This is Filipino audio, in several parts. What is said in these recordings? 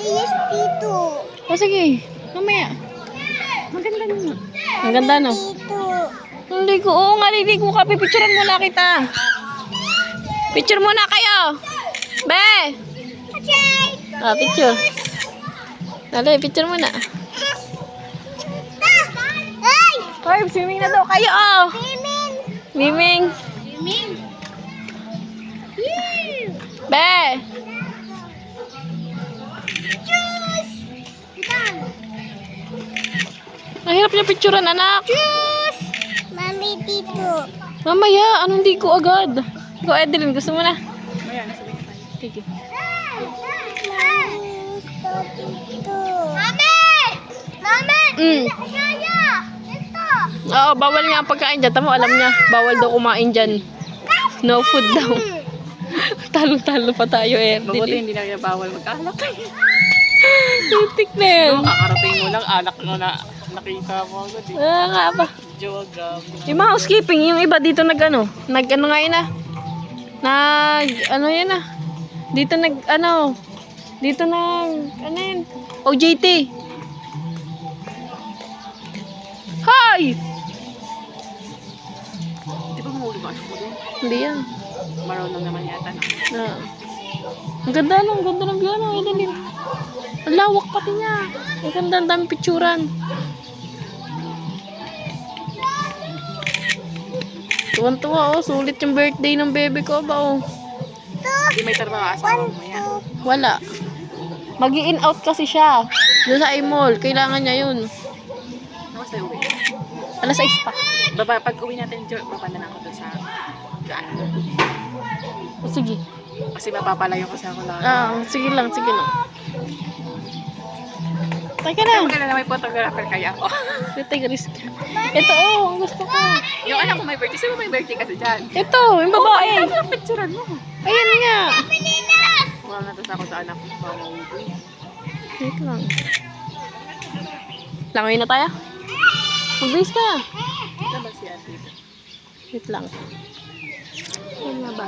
Yes, Tito. O sige, mamaya. Maganda na. Ang ganda, no? Tito. Ligo. Oo nga, ligo ka. Pipicturean muna kita. Picture muna kayo. Be! Ah, picture. Dali, picture muna. Ay! Hoy, swimming na daw kayo, oh. Swimming. Be! Mahirap niya picturean, anak. Mami, Tito. Mamaya, anong di ko agad? Ikaw, Edeline, gusto mo na? Sige. Tito. Mami! Mami! Kaya! Ito! Oo, bawal nga ang pagkain dyan. Tamo, alam niya. Bawal daw kumain dyan. No food daw. Talo-talo pa tayo, Mabuti Edeline. hindi na kaya bawal mag-alak. Titik na yan. Kakarating mo lang, alak mo na nakita mo agad eh. Ah, nga ba? Jogam. Yung mga housekeeping, yung iba dito nag-ano nga yun ah. Ano yun ah. Dito dito ano yun? OJT. Hi! Di ba mahuli mo ako doon? Hindi yan. Marunong naman yata na. Ah. Ang ganda ng view, ano, Edeline. Ang lawak pati niya. Ang ganda, ang daming picturan. Tuwan-tuwa, oh. Sulit yung birthday ng bebe ko ba, oh. Hindi may trabaho asawa mo yan. Wala. Mag-i-in out kasi siya. Doon sa I-mall. Kailangan niya yun. Tapos tayo uwi. Alas 6 pa. Pag uwi natin, baba na lang ako doon sa daan. O, sige. Kasi mapapalayo kasi ako lang. Sige lang. Teka na. Kaya na may photographer kaya ako. Take a risk. Ito, oh. Ang gusto ko. Yung anak ko may birthday. Sino may birthday kasi dyan? Ito, yung babae. Ang picturean mo. Ayan nga. Wala na doon ako sa anak ko. Para uwi. Wait lang. Langoy na tayo. Mag-base ka. Ito ba si ate? Wait lang. Ayun nga ba?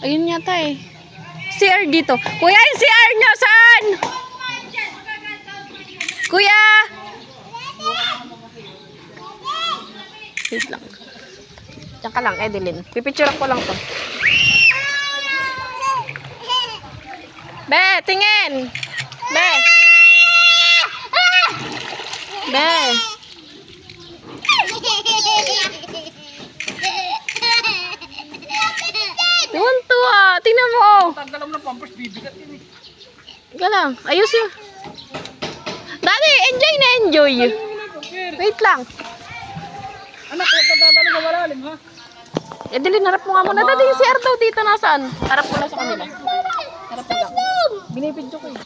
Ayun yata eh. CR dito. Kuya, yung CR nyo, saan? Kuya! Wait lang. Diyan ka lang, Edeline. Pipicturean ko lang to. Be, tingin! Be! Be! Tuwan-tuwa! Tingnan mo! Tanggalam ng pampers, bibigat yun eh. Ika lang. Ayos yun. Daddy, enjoy na enjoy. Wait lang. Anak, huwag ka dadalo sa malalim ha? Edeline, harap mo nga muna. Daddy, yung CR daw dito nasaan? Harap mo na sa kanila. Harap mo lang. Binipidyo ko eh.